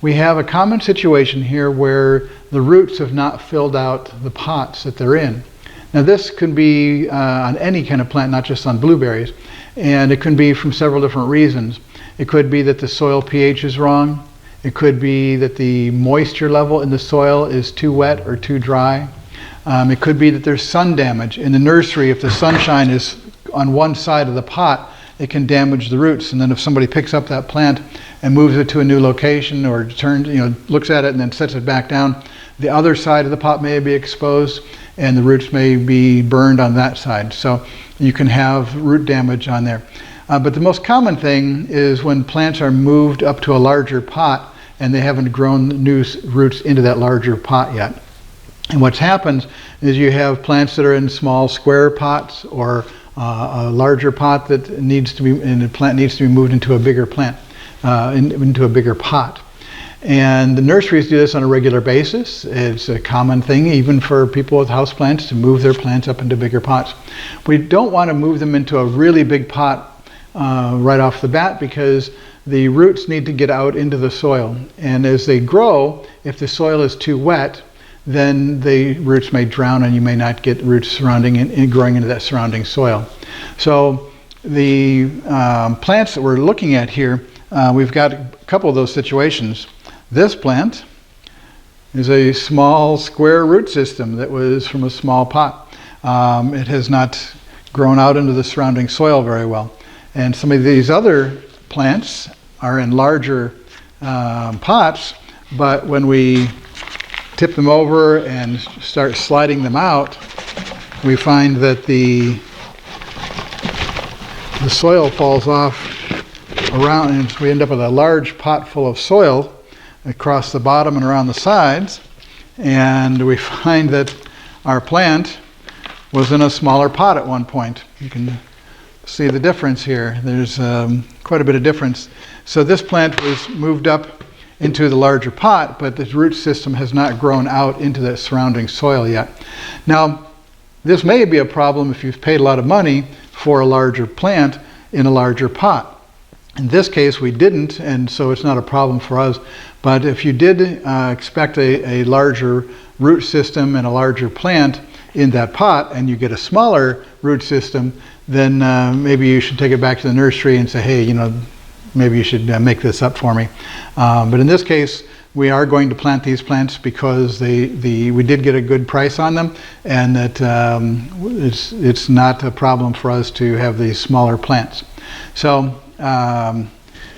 we have a common situation here where the roots have not filled out the pots that they're in. Now this could be on any kind of plant, not just on blueberries, and it can be from several different reasons. It could be that the soil pH is wrong. It could be that the moisture level in the soil is too wet or too dry. It could be that there's sun damage. In the nursery, if the sunshine is on one side of the pot, it can damage the roots, and then if somebody picks up that plant and moves it to a new location or looks at it and then sets it back down, the other side of the pot may be exposed and the roots may be burned on that side. So you can have root damage on there. But the most common thing is when plants are moved up to a larger pot and they haven't grown new roots into that larger pot yet. And what's happened is you have plants that are in small square pots or a larger pot that needs to be, and the plant needs to be moved into a bigger plant, into a bigger pot. And the nurseries do this on a regular basis. It's a common thing even for people with houseplants to move their plants up into bigger pots. We don't want to move them into a really big pot right off the bat because the roots need to get out into the soil. And as they grow, if the soil is too wet, then the roots may drown and you may not get roots surrounding and growing into that surrounding soil. So the plants that we're looking at here, we've got a couple of those situations. This plant is a small square root system that was from a small pot. It has not grown out into the surrounding soil very well. And some of these other plants are in larger pots, but when we tip them over and start sliding them out, we find that the soil falls off around, and we end up with a large pot full of soil across the bottom and around the sides. And we find that our plant was in a smaller pot at one point. You can see the difference here. There's quite a bit of difference. So this plant was moved up into the larger pot, but the root system has not grown out into the surrounding soil yet. Now, this may be a problem if you've paid a lot of money for a larger plant in a larger pot. In this case, we didn't, and so it's not a problem for us. But if you did expect a larger root system and a larger plant in that pot, and you get a smaller root system, then maybe you should take it back to the nursery and say, hey, maybe you should make this up for me. But in this case, we are going to plant these plants because we did get a good price on them, and that it's not a problem for us to have these smaller plants. So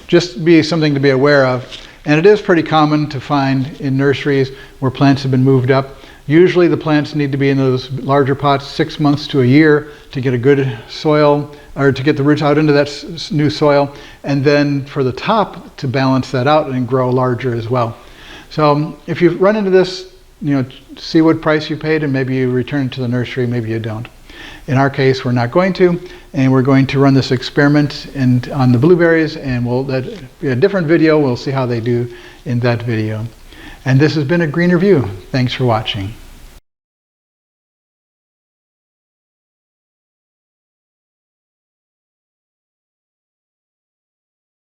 just be something to be aware of. And it is pretty common to find in nurseries where plants have been moved up. Usually the plants need to be in those larger pots 6 months to a year to get a good soil, or to get the roots out into that new soil, and then for the top to balance that out and grow larger as well. So if you run into this, see what price you paid, and maybe you return it to the nursery, maybe you don't. In our case, we're not going to, and we're going to run this experiment on the blueberries, and that'll be a different video. We'll see how they do in that video. And this has been a Green Review. Thanks for watching.